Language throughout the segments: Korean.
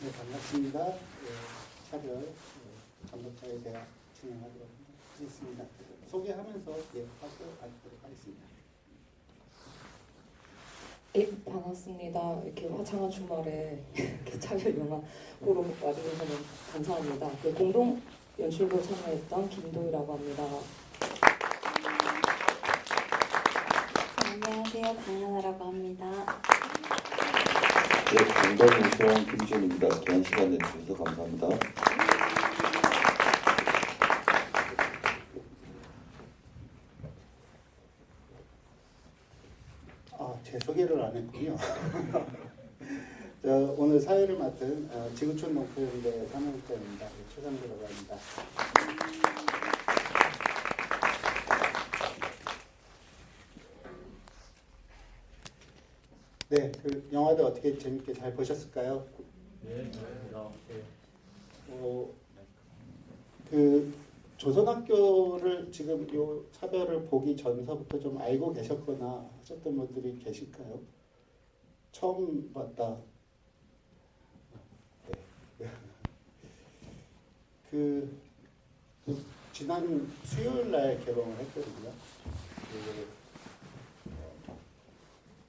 네, 반갑습니다. 차별 감독자에 대해 진행하도록 하겠습니다. 소개하면서 발표하도록 하겠습니다. 네, 반갑습니다. 이렇게 화창한 주말에 이렇게 차별 영화 보러 와주셔서 감사합니다. 공동 연출로 참여했던 김도희라고 합니다. 안녕하세요. 강하나라고 합니다. 네, 공동 연출원 김지훈입니다. 귀한 시간 내주셔서 감사합니다. 제 소개를 안 했군요. 오늘 사회를 맡은 지구촌 목표연대 3학년입니다. 최상규라고 합니다. 네, 그 영화도 어떻게 재밌게 잘 보셨을까요? 네, 맞습니다. 그 조선학교를 지금 요 차별을 보기 전서부터 좀 알고 계셨거나 하셨던 분들이 계실까요? 처음 봤다. 네. 그 지난 수요일 날 개봉을 했거든요.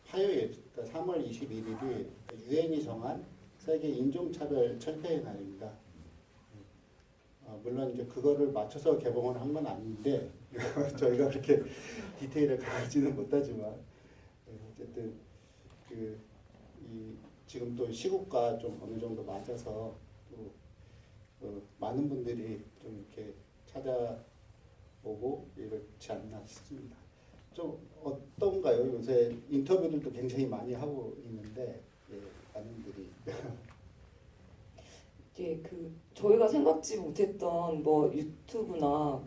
화요일, 그러니까 3월 21일이 유엔이 정한 세계 인종차별 철폐의 날입니다. 물론 이제 그거를 맞춰서 개봉을 한 건 아닌데 저희가 그렇게 디테일을 가지는 못하지만 어쨌든 지금 또 시국과 좀 어느 정도 맞아서 또 많은 분들이 좀 이렇게 찾아오고 이렇지 않나 싶습니다. 좀 어떤가요? 요새 인터뷰들도 굉장히 많이 하고 있는데 많은 분들이 저희가 생각지 못했던 유튜브나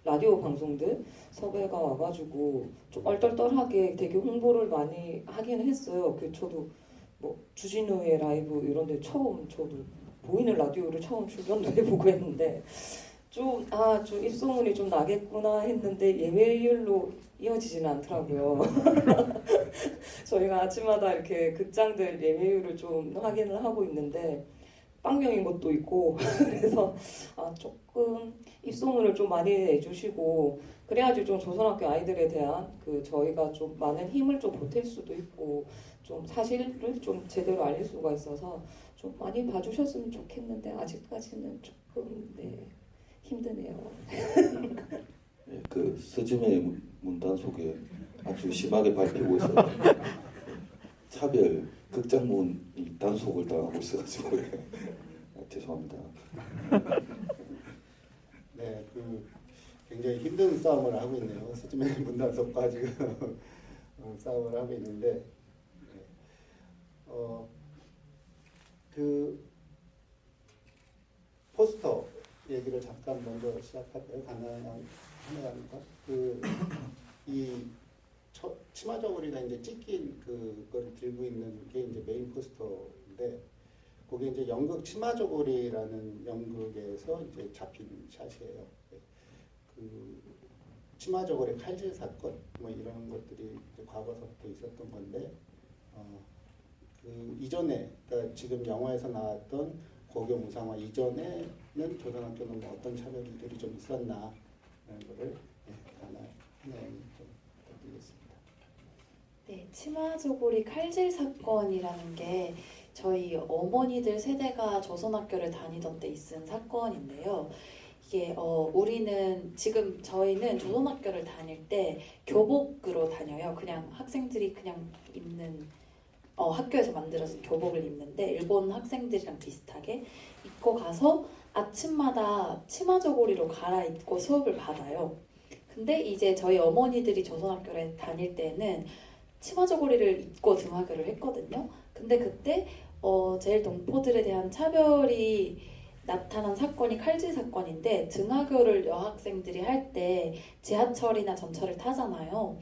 라디오 방송들 섭외가 와가지고 좀 얼떨떨하게 되게 홍보를 많이 하긴 했어요. 저도 주진우의 라이브 이런데 처음 저도 보이는 라디오를 처음 출연도 해보고 했는데 좀 입소문이 좀 나겠구나 했는데 예매율로 이어지지는 않더라고요. 저희가 아침마다 이렇게 극장들 예매율을 좀 확인을 하고 있는데 빵명인 것도 있고 그래서 조금 입소문을 좀 많이 내주시고 그래야지 좀 조선학교 아이들에 대한 저희가 좀 많은 힘을 좀 보탤 수도 있고 좀 사실을 좀 제대로 알릴 수가 있어서 좀 많이 봐주셨으면 좋겠는데 아직까지는 조금 힘드네요. 네, 스즈메 문단 속에 아주 심하게 밟히고 있어요. 차별 극장문이 단속을 당하고 있어가지고 죄송합니다. 네, 굉장히 힘든 싸움을 하고 있네요. 스즈메 문단속과 지금 싸움을 하고 있는데 포스터 얘기를 잠깐 먼저 시작할까요? 가능한가? 이 치마 저고리가 이제 찢긴 그걸 들고 있는 게 이제 메인 포스터인데, 그게 이제 연극 치마 저고리라는 연극에서 이제 잡힌 샷이에요. 치마 저고리 칼질 사건 이런 것들이 이제 과거서부터 있었던 건데, 이전에 그러니까 지금 영화에서 나왔던 고교 무상화 이전에는 조선학교는 어떤 차별들이 좀 있었나 라는 거를 하나 좀 부탁드리겠습니다. 네, 치마저고리 칼질 사건이라는 게 저희 어머니들 세대가 조선학교를 다니던 때 있은 사건인데요. 이게 저희는 조선학교를 다닐 때 교복으로 다녀요. 그냥 학생들이 그냥 입는 학교에서 만들어진 교복을 입는데 일본 학생들이랑 비슷하게 입고 가서 아침마다 치마저고리로 갈아입고 수업을 받아요. 근데 이제 저희 어머니들이 조선학교를 다닐 때는 치마저고리를 입고 등하교를 했거든요. 근데 그때 제일 동포들에 대한 차별이 나타난 사건이 칼질 사건인데, 등하교를 여학생들이 할 때 지하철이나 전철을 타잖아요.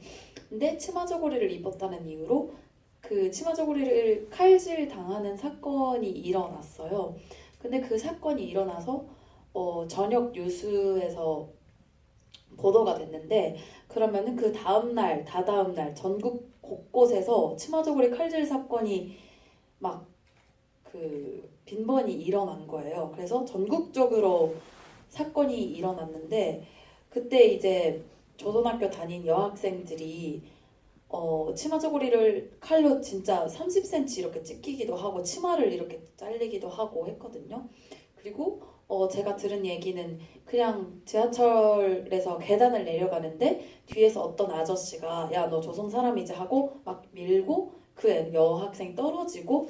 근데 치마저고리를 입었다는 이유로 그 치마저고리를 칼질 당하는 사건이 일어났어요. 근데 그 사건이 일어나서 저녁 뉴스에서 보도가 됐는데, 그러면은 그 다음날, 다다음날 전국 곳곳에서 치마저고리 칼질 사건이 막 빈번히 일어난 거예요. 그래서 전국적으로 사건이 일어났는데 그때 이제 조선학교 다닌 여학생들이 치마 저고리를 칼로 진짜 30cm 이렇게 찢기기도 하고 치마를 이렇게 잘리기도 하고 했거든요. 그리고 제가 들은 얘기는 그냥 지하철에서 계단을 내려가는데 뒤에서 어떤 아저씨가 야 너 조선 사람이지 하고 막 밀고 그 여학생 떨어지고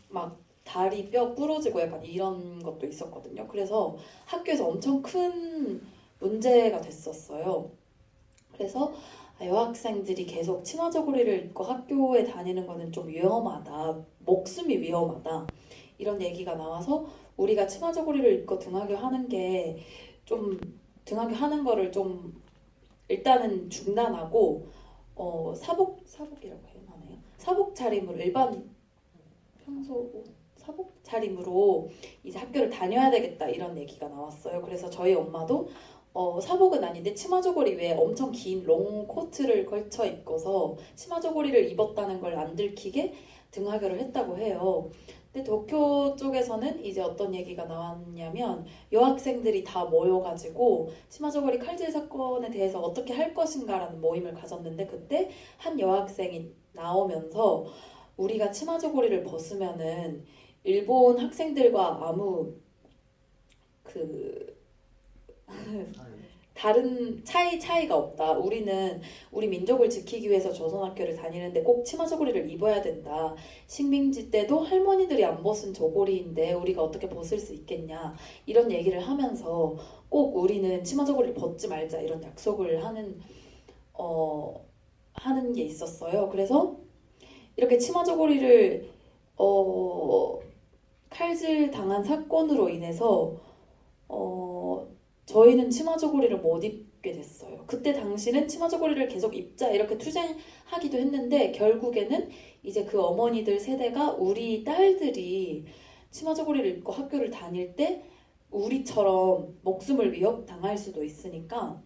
막 다리 뼈 부러지고 약간 이런 것도 있었거든요. 그래서 학교에서 엄청 큰 문제가 됐었어요. 그래서 여학생들이 계속 치마 저고리를 입고 학교에 다니는 거는 좀 위험하다. 목숨이 위험하다. 이런 얘기가 나와서 우리가 치마 저고리를 입고 등하교 하는 게 좀 등하교 하는 거를 좀 일단은 중단하고 사복이라고 해야 하나요? 사복 차림으로 일반 평소 옷, 사복 차림으로 이제 학교를 다녀야 되겠다 이런 얘기가 나왔어요. 그래서 저희 엄마도 사복은 아닌데 치마 저고리 외에 엄청 긴 롱 코트를 걸쳐 입고서 치마 저고리를 입었다는 걸 안 들키게 등하교를 했다고 해요. 근데 도쿄 쪽에서는 이제 어떤 얘기가 나왔냐면 여학생들이 다 모여가지고 치마 저고리 칼질 사건에 대해서 어떻게 할 것인가라는 모임을 가졌는데 그때 한 여학생이 나오면서 우리가 치마 저고리를 벗으면은 일본 학생들과 아무 그 다른 차이가 없다. 우리는 우리 민족을 지키기 위해서 조선학교를 다니는데 꼭 치마 저고리를 입어야 된다. 식민지 때도 할머니들이 안 벗은 저고리인데 우리가 어떻게 벗을 수 있겠냐. 이런 얘기를 하면서 꼭 우리는 치마 저고리를 벗지 말자 이런 약속을 하는 게 있었어요. 그래서 이렇게 치마 저고리를 칼질 당한 사건으로 인해서 저희는 치마 저고리를 못 입게 됐어요. 그때 당시는 치마 저고리를 계속 입자 이렇게 투쟁하기도 했는데 결국에는 이제 그 어머니들 세대가 우리 딸들이 치마 저고리를 입고 학교를 다닐 때 우리처럼 목숨을 위협당할 수도 있으니까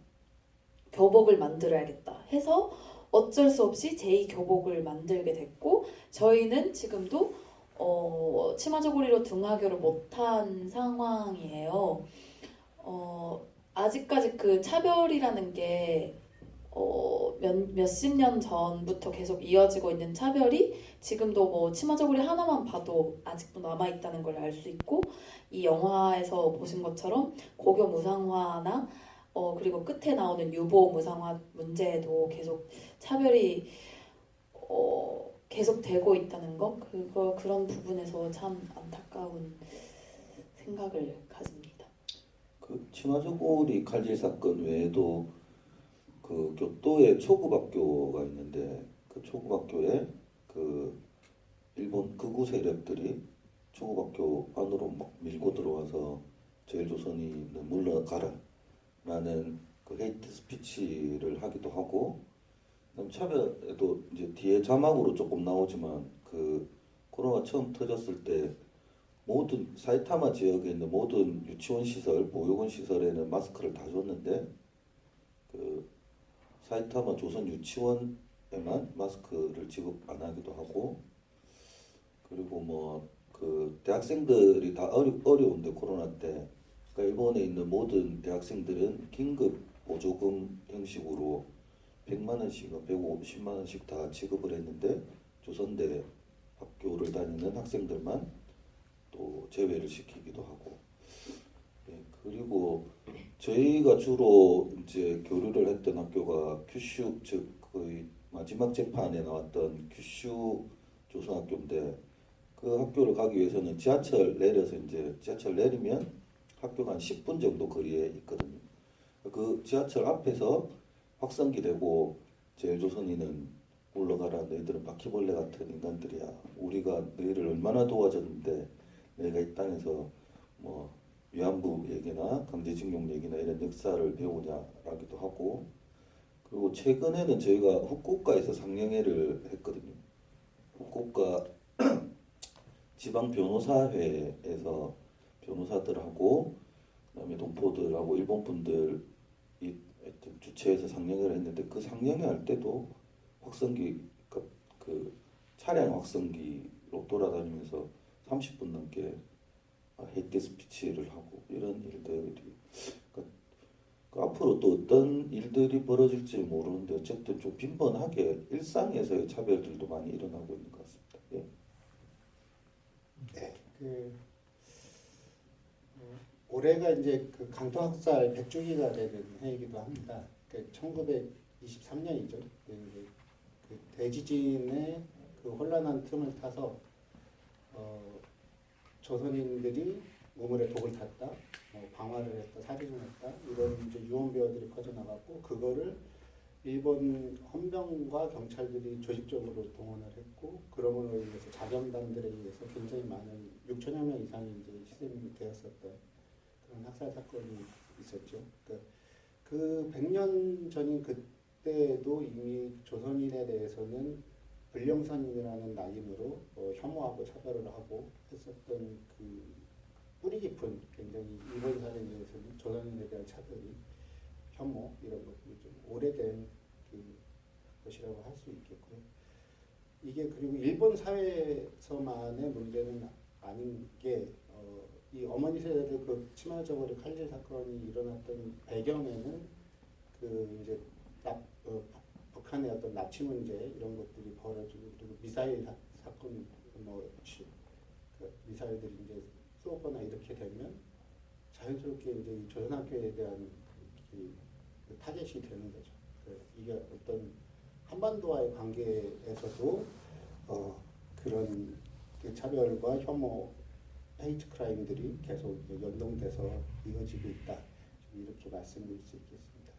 교복을 만들어야겠다 해서 어쩔 수 없이 제2교복을 만들게 됐고 저희는 지금도 치마 저고리로 등하교를 못한 상황이에요. 아직까지 그 차별이라는 게 몇십 년 전부터 계속 이어지고 있는 차별이 지금도 뭐 치마 저고리 하나만 봐도 아직도 남아있다는 걸 알 수 있고 이 영화에서 보신 것처럼 고교 무상화나 그리고 끝에 나오는 유보 무상화 문제에도 계속 차별이 계속 되고 있다는 거 그런 부분에서 참 안타까운 생각을 가집니다. 그 치마 저고리 칼질 사건 외에도 그 교토에 초급학교가 있는데 그 초급학교에 그 일본 극우 세력들이 초급학교 안으로 막 밀고 들어와서 제일조선이 물러가라 라는 그 헤이트 스피치를 하기도 하고 그다음 차별에도 이제 뒤에 자막으로 조금 나오지만 그 코로나 처음 터졌을 때 모든 사이타마 지역에 있는 모든 유치원 시설, 보육원 시설에는 마스크를 다 줬는데 그 사이타마 조선 유치원에만 마스크를 지급 안 하기도 하고 그리고 뭐 그 대학생들이 다 어려운데 코로나 때 그러니까 일본에 있는 모든 대학생들은 긴급 보조금 형식으로 100만 원씩, 150만 원씩 다 지급을 했는데 조선대 학교를 다니는 학생들만 또 제외를 시키기도 하고 예, 그리고 저희가 주로 이제 교류를 했던 학교가 큐슈 즉 거의 마지막 재판에 나왔던 큐슈 조선학교인데 그 학교를 가기 위해서는 지하철 내려서 이제 지하철 내리면 학교가 한 10분 정도 거리에 있거든요. 그 지하철 앞에서 확성기 대고 제일조선인은 올라가라 너희들은 바퀴벌레 같은 인간들이야 우리가 너희를 얼마나 도와줬는데 내가 이 땅에서 뭐 위안부 얘기나 강제징용 얘기나 이런 역사를 배우냐라기도 하고 그리고 최근에는 저희가 후쿠오카에서 상영회를 했거든요. 후쿠오카 지방 변호사회에서 변호사들하고 그다음에 동포들하고 일본 분들이 하여튼 주최해서 상영회를 했는데 그 상영회 할 때도 확성기 그 차량 확성기로 돌아다니면서 30분 넘게 짧게 스피치를 하고 이런 일들이 그 앞으로 또 어떤 일들이 벌어질지 모르는데 어쨌든 좀 빈번하게 일상에서의 차별들도 많이 일어나고 있는 것 같습니다. 예. 네, 올해가 이제 그 강토학살 100주기가 되는 해이기도 합니다. 1923년이죠. 그 대지진의 그 혼란한 틈을 타서 조선인들이 우물에 독을 탔다, 방화를 했다, 살인을 했다 이런 이제 유언비어들이 퍼져나갔고 그거를 일본 헌병과 경찰들이 조직적으로 동원을 했고 그러므로 인해서 자경단들에 의해서 굉장히 많은 6천여 명 이상이 이제 희생이 되었었던 그런 학살 사건이 있었죠. 그 100년 전인 그때도 이미 조선인에 대해서는 불령선이라는 낙인으로 혐오하고 차별을 하고 했었던 그 뿌리 깊은 굉장히 일본 사회에 대해서는 조선인에 대한 차별이 혐오 이런 것들이 좀 오래된 그 것이라고 할 수 있겠고요. 이게 그리고 일본 사회에서만의 문제는 아닌 게 이 어머니 세대들 그 치마저고리 칼질 사건이 일어났던 배경에는 그 이제 북한의 어떤 납치 문제 이런 것들이 벌어지고 그리고 미사일 사건 그 미사일들이 이제 쏘거나 이렇게 되면 자연스럽게 이제 이 조선학교에 대한 그 타겟이 되는 거죠. 이게 어떤 한반도와의 관계에서도 그런 그 차별과 혐오, 헤이트 크라임들이 계속 연동돼서 이어지고 있다. 이렇게 말씀드릴 수 있겠습니다.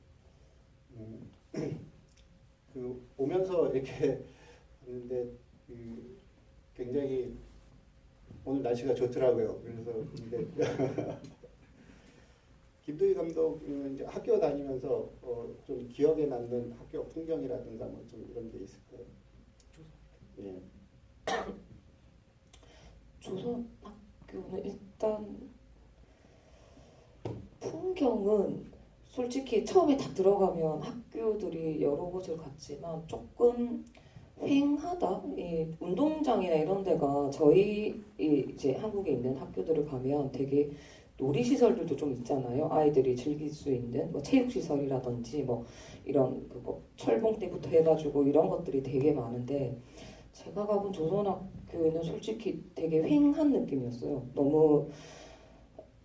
그 오면서 이렇게 봤는데 굉장히 오늘 날씨가 좋더라고요. 그래서 근데 김도희 감독은 이제 학교 다니면서 좀 기억에 남는 학교 풍경이라든가 뭐 좀 이런 게 있을까요? 예. 조선 학교는 일단 풍경은 솔직히 처음에 딱 들어가면 학교들이 여러 곳을 갔지만 조금 휑하다. 이 운동장이나 이런 데가 저희 이제 한국에 있는 학교들을 가면 되게 놀이시설들도 좀 있잖아요. 아이들이 즐길 수 있는 뭐 체육시설이라든지 뭐 이런 뭐 철봉대부터 해가지고 이런 것들이 되게 많은데 제가 가본 조선학교에는 솔직히 되게 휑한 느낌이었어요. 너무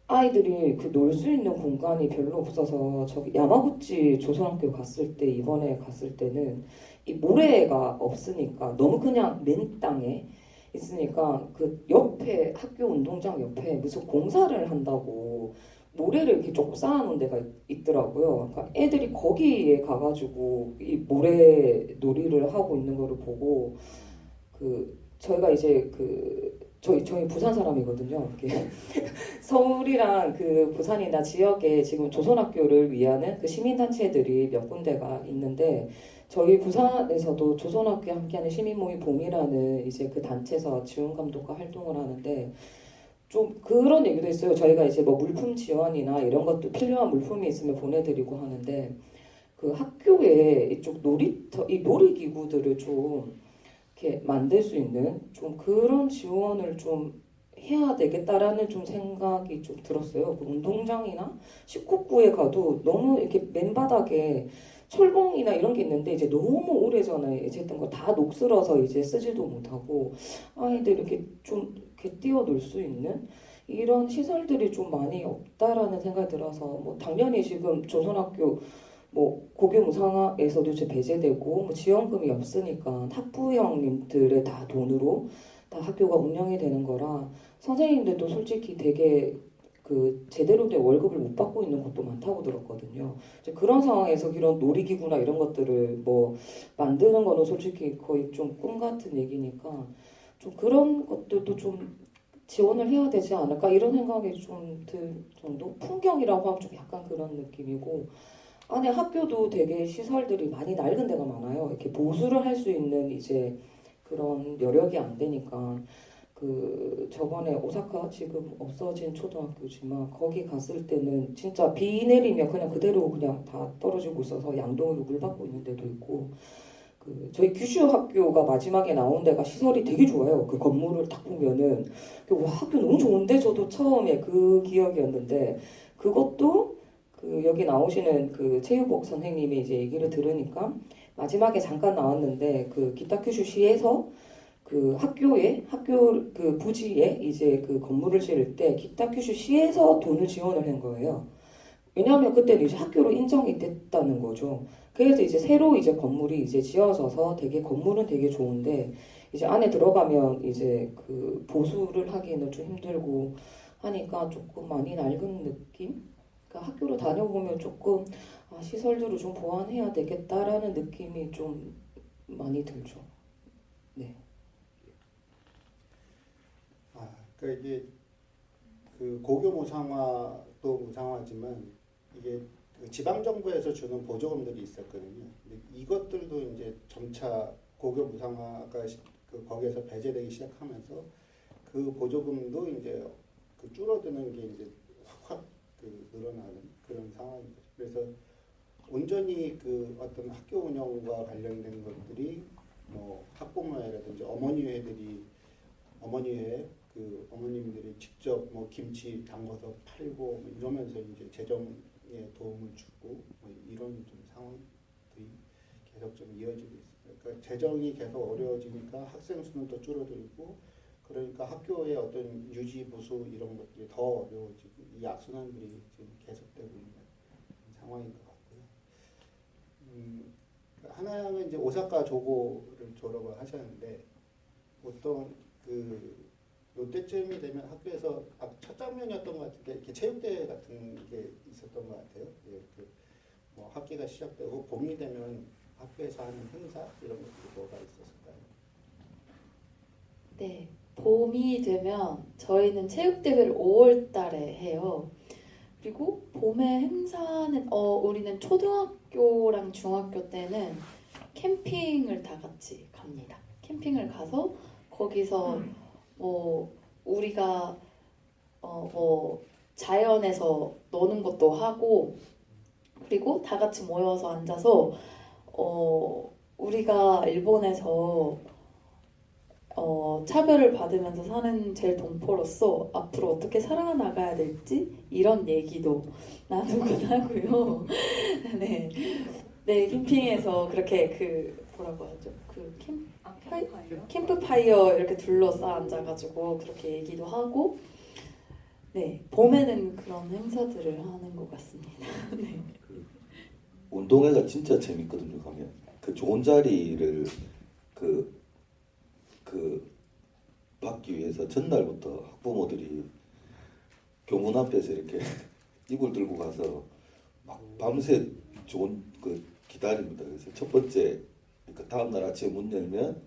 아이들이 그 놀 수 있는 공간이 별로 없어서 저기 야마구치 조선학교 갔을 때 이번에 갔을 때는 이 모래가 없으니까 너무 그냥 맨 땅에 있으니까 그 옆에 학교 운동장 옆에 무슨 공사를 한다고 모래를 이렇게 쭉 쌓아놓은 데가 있더라고요. 그러니까 애들이 거기에 가가지고 이 모래 놀이를 하고 있는 거를 보고 그 저희가 이제 그 저희 부산 사람이거든요. 서울이랑 그 부산이나 지역에 지금 조선학교를 위하는 그 시민단체들이 몇 군데가 있는데 저희 부산에서도 조선학교 함께하는 시민모임 봄이라는 이제 그 단체에서 지원 감독과 활동을 하는데 좀 그런 얘기도 있어요. 저희가 이제 뭐 물품 지원이나 이런 것도 필요한 물품이 있으면 보내드리고 하는데 그 학교에 이쪽 이 놀이기구들을 좀 이렇게 만들 수 있는 좀 그런 지원을 좀 해야 되겠다라는 좀 생각이 좀 들었어요. 그 운동장이나 식구구에 가도 너무 이렇게 맨바닥에 철봉이나 이런 게 있는데 이제 너무 오래전에 이제 했던 거 다 녹슬어서 이제 쓰지도 못하고 아이들 이렇게 좀 이렇게 뛰어놀 수 있는 이런 시설들이 좀 많이 없다라는 생각이 들어서 뭐 당연히 지금 조선학교 뭐 고교무상에서도 이제 배제되고 뭐 지원금이 없으니까 학부형님들의 다 돈으로 다 학교가 운영이 되는 거라 선생님들도 솔직히 되게 그 제대로 된 월급을 못 받고 있는 것도 많다고 들었거든요. 이제 그런 상황에서 이런 놀이기구나 이런 것들을 뭐 만드는 거는 솔직히 거의 좀 꿈 같은 얘기니까 좀 그런 것들도 좀 지원을 해야 되지 않을까 이런 생각이 좀 들 정도? 풍경이라고 하면 좀 약간 그런 느낌이고 안에 학교도 되게 시설들이 많이 낡은 데가 많아요. 이렇게 보수를 할 수 있는 이제 그런 여력이 안 되니까 그 저번에 오사카 지금 없어진 초등학교지만 거기 갔을 때는 진짜 비 내리면 그냥 그대로 그냥 다 떨어지고 있어서 양동이로 물 받고 있는 데도 있고 그 저희 규슈 학교가 마지막에 나온 데가 시설이 되게 좋아요. 그 건물을 딱 보면은 와 학교 너무 좋은데 저도 처음에 그 기억이었는데 그것도 그 여기 나오시는 그 최유복 선생님이 이제 얘기를 들으니까 마지막에 잠깐 나왔는데 그 기타 규슈시에서 그 학교 그 부지에 이제 그 건물을 지을 때 기타 규슈시에서 돈을 지원을 한 거예요. 왜냐하면 그때는 이제 학교로 인정이 됐다는 거죠. 그래서 이제 새로 이제 건물이 이제 지어져서 되게 건물은 되게 좋은데 이제 안에 들어가면 이제 그 보수를 하기에는 좀 힘들고 하니까 조금 많이 낡은 느낌? 그러니까 학교를 다녀보면 조금 시설들을 좀 보완해야 되겠다라는 느낌이 좀 많이 들죠. 네. 그러니까 이게 그 고교 무상화도 무상화지만 이게 그 지방 정부에서 주는 보조금들이 있었거든요. 근데 이것들도 이제 점차 고교 무상화가 그 거기에서 배제되기 시작하면서 그 보조금도 이제 그 줄어드는 게 이제 확 그 늘어나는 그런 상황인 거죠. 그래서 온전히 그 어떤 학교 운영과 관련된 것들이 뭐 학부모회라든지 어머니회 그 어머님들이 직접 뭐 김치 담궈서 팔고 뭐 이러면서 이제 재정에 도움을 주고 뭐 이런 좀 상황들이 계속 좀 이어지고 있습니다. 그러니까 재정이 계속 어려워지니까 학생 수는 더 줄어들고 그러니까 학교의 어떤 유지 보수 이런 것들이 더 어려워지고 이 악순환들이 지금 계속되고 있는 상황인 것 같고요. 하나양은 이제 오사카 조고를 졸업을 하셨는데 보통 그 요때쯤이 되면 학교에서 첫 장면이었던 것 같은데 이렇게 체육대회 같은 게 있었던 것 같아요. 예, 뭐 학기가 시작되고 봄이 되면 학교에서 하는 행사 이런 것들이 뭐가 있었을까요? 네, 봄이 되면 저희는 체육대회를 5월 달에 해요. 그리고 봄에 행사는 우리는 초등학교랑 중학교 때는 캠핑을 다 같이 갑니다. 캠핑을 가서 거기서 뭐 우리가 뭐 자연에서 노는 것도 하고 그리고 다 같이 모여서 앉아서 우리가 일본에서 차별을 받으면서 사는 제일 동포로서 앞으로 어떻게 살아나가야 될지 이런 얘기도 나누곤 하고요. 네, 네 캠핑에서 그렇게 그 뭐라고 하죠? 그 캠프파이어 이렇게 둘러싸 앉아가지고 그렇게 얘기도 하고 네 봄에는 그런 행사들을 하는 것 같습니다. 네. 운동회가 진짜 재밌거든요. 가면 그 좋은 자리를 그 받기 위해서 전날부터 학부모들이 교문 앞에서 이렇게 이불 들고 가서 막 밤새 좋은 그 기다립니다. 그래서 첫 번째 그 다음 날 아침에 문 열면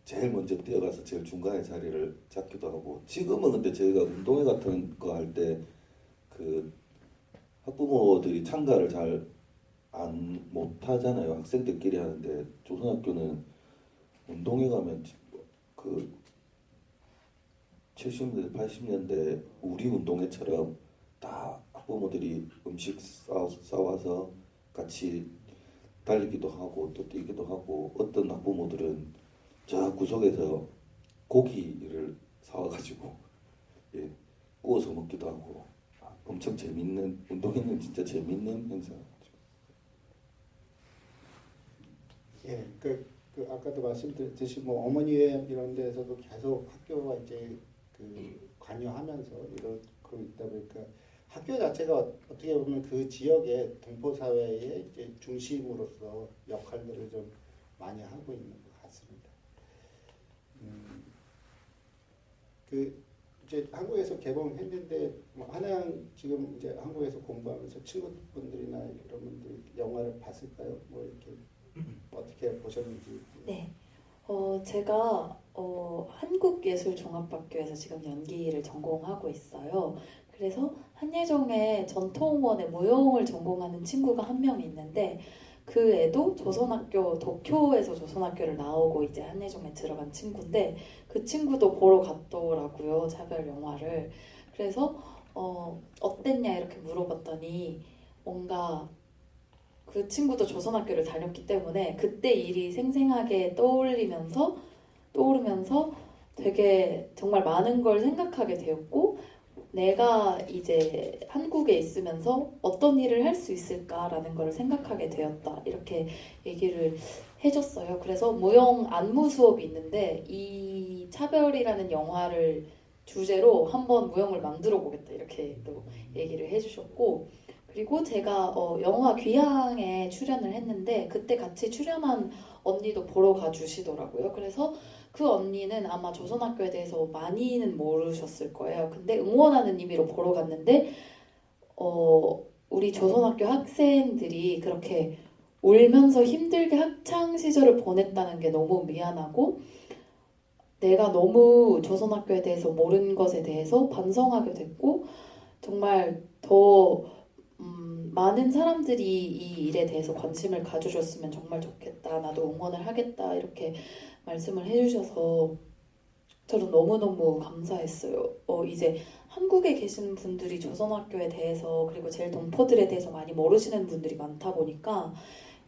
제일 먼저 뛰어가서 제일 중간에 자리를 잡기도 하고 지금은 근데 저희가 운동회 같은 거 할 때 그 학부모들이 참가를 잘 못 하잖아요. 학생들끼리 하는데 조선학교는 운동회 가면 그 70년대 80년대 우리 운동회처럼 다 학부모들이 음식 싸와서 같이 달리기도 하고 또 뛰기도 하고 어떤 학부모들은 저 구석에서 고기를 사와가지고 예, 구워서 먹기도 하고 엄청 재밌는 운동회는 진짜 재밌는 행사죠. 예, 그 아까도 말씀드렸듯이 뭐 어머니회 이런 데서도 계속 학교가 이제 그 관여하면서 이러고 있다 보니까 학교 자체가 어떻게 보면 그 지역의 동포 사회의 이제 중심으로서 역할들을 좀 많이 하고 있는 것 같습니다. 그 이제 한국에서 개봉했는데 뭐 한양 지금 이제 한국에서 공부하면서 친구분들이나 이런 분들이 영화를 봤을까요? 뭐 이렇게 어떻게 보셨는지. 네. 제가 한국예술종합학교에서 지금 연기를 전공하고 있어요. 그래서 한예종의 전통원의 무용을 전공하는 친구가 한 명 있는데 그 애도 조선학교 도쿄에서 조선학교를 나오고 이제 한예종에 들어간 친구인데 그 친구도 보러 갔더라고요. 차별 영화를. 그래서 어땠냐 이렇게 물어봤더니 뭔가 그 친구도 조선학교를 다녔기 때문에 그때 일이 생생하게 떠오르면서 되게 정말 많은 걸 생각하게 되었고 내가 이제 한국에 있으면서 어떤 일을 할 수 있을까라는 걸 생각하게 되었다. 이렇게 얘기를 해줬어요. 그래서 무용 안무 수업이 있는데 이 차별이라는 영화를 주제로 한번 무용을 만들어 보겠다. 이렇게 또 얘기를 해주셨고 그리고 제가 영화 귀향에 출연을 했는데 그때 같이 출연한 언니도 보러 가주시더라고요. 그래서 그 언니는 아마 조선학교에 대해서 많이는 모르셨을 거예요. 근데 응원하는 의미로 보러 갔는데 우리 조선학교 학생들이 그렇게 울면서 힘들게 학창 시절을 보냈다는 게 너무 미안하고 내가 너무 조선학교에 대해서 모르는 것에 대해서 반성하게 됐고 정말 더 많은 사람들이 이 일에 대해서 관심을 가져줬으면 정말 좋겠다. 나도 응원을 하겠다. 이렇게 말씀을 해주셔서 저는 너무너무 감사했어요. 이제 한국에 계신 분들이 조선학교에 대해서 그리고 제일 동포들에 대해서 많이 모르시는 분들이 많다 보니까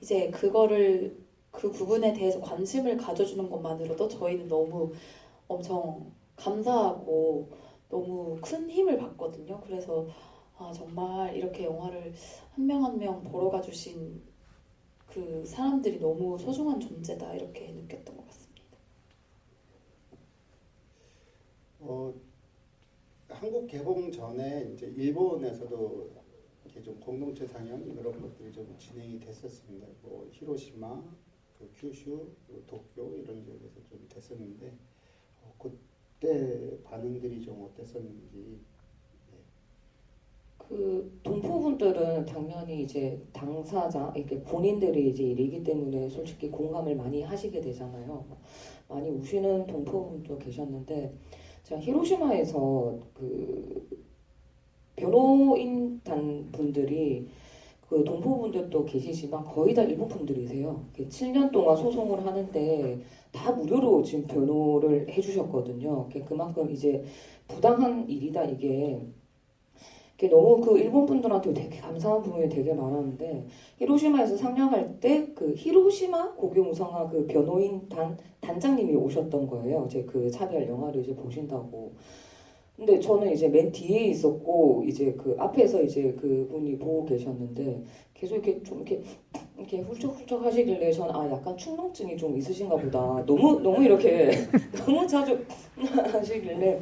이제 그거를 그 부분에 대해서 관심을 가져주는 것만으로도 저희는 너무 엄청 감사하고 너무 큰 힘을 받거든요. 그래서 정말 이렇게 영화를 한 명 한 명 보러 가주신 그 사람들이 너무 소중한 존재다 이렇게 느꼈던 것 같습니다. 한국 개봉 전에 이제 일본에서도 이렇게 좀 공동체 상영 이런 것들이 좀 진행이 됐었습니다. 뭐 히로시마, 그 큐슈, 도쿄 이런 지역에서 좀 됐었는데 그때 반응들이 좀 어땠었는지. 그 동포분들은 당연히 이제 당사자, 이렇게 본인들이 이제 일이기 때문에 솔직히 공감을 많이 하시게 되잖아요. 많이 우시는 동포분도 계셨는데 제가 히로시마에서 그 변호인단 분들이 그 동포분들도 계시지만 거의 다 일본 분들이세요. 7년 동안 소송을 하는데 다 무료로 지금 변호를 해주셨거든요. 그만큼 이제 부당한 일이다 이게. 너무 그 일본 분들한테 되게 감사한 부분이 되게 많았는데 히로시마에서 상영할 때 그 히로시마 고교무상화 그 변호인 단장님이 오셨던 거예요. 이제 그 차별 영화를 이제 보신다고. 근데 저는 이제 맨 뒤에 있었고 이제 그 앞에서 이제 그 분이 보고 계셨는데 계속 이렇게 좀 이렇게 훌쩍훌쩍 하시길래 저는 약간 충농증이 좀 있으신가 보다. 너무 이렇게 너무 자주 하시길래.